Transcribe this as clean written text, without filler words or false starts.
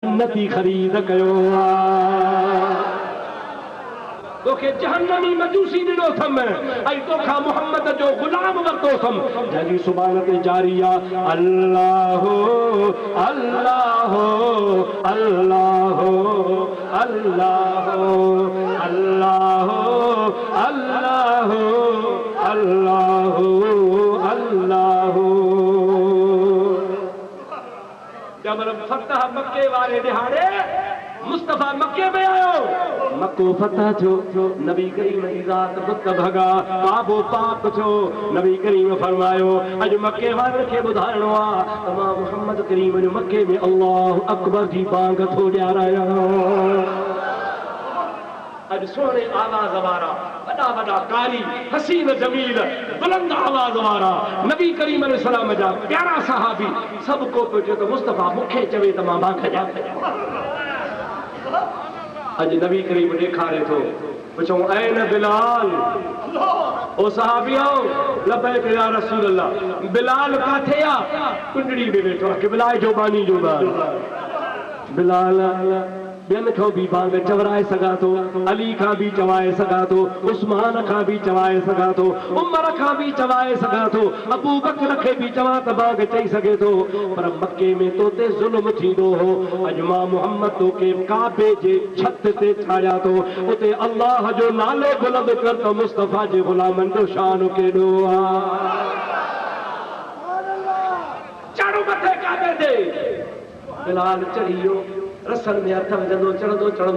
जन्नती ख़रीद कयो तोखे जहन्नमी मजूसी ॾिनो थम ऐं तोखां मुहम्मद जो ग़ुलाम वरितो थम जंहिंजी सुभाणे ते जारी आहे अल्लाह अल्लाह अल्लाह अल्लाह अल्लाह अल्लाह अल्लाह अल्लाह जब फतह मक्के वारे दिहाड़े मुस्तफा मक्के में आयो मक्को फतह थियो नबी करीम जी ज़ात बुत भगा काबो पाक थियो नबी करीम फरमायो अज मक्के वारे खे ॿुधाइणो आहे त मां मुहम्मद करीम जो मक्के में अल्लाह अकबर जी बांग थो ॾियारायां अज सोने आवाज़ वारा वॾा वॾा कारी हसीन जमील बुलंद आवाज़ वारा नबी करीम अलैहिस्सलाम जा प्यारा सहाबी सभु को पियो चए त मुस्तफा मूंखे चवे त मां बांग ॾियां अज नबी करीम ॾेखारे थो पुछूं ऐन बिलाल ओ सहाबियो लबैक या रसूल अल्लाह बिलाल काथे आहे कुंडड़ी में वेठो आहे क़िबला जो बानी जो ॿार बिलाल ॿियनि खां बि बांग चवराए सघां थो अली खां बि चवाए सघां थो उस्मान खां बि चवाए सघां थो उमर खां बि चवाए सघां थो अबू बकर खे बि चवां त बांग चई सघे थो पर मक्के में तो ते ज़ुल्म थींदो हो अॼु मां मुहम्मद तोखे काबे जे छत ते छाया थो उते अल्लाह जो नालो बुलंद कर त मुस्तफा जे ग़ुलामनि जो शान केॾो आहे चढ़ मथे काबे ते बिलाल चढ़ी वियो रसन में हथ विझंदो चढ़ंदो चढ़ंदो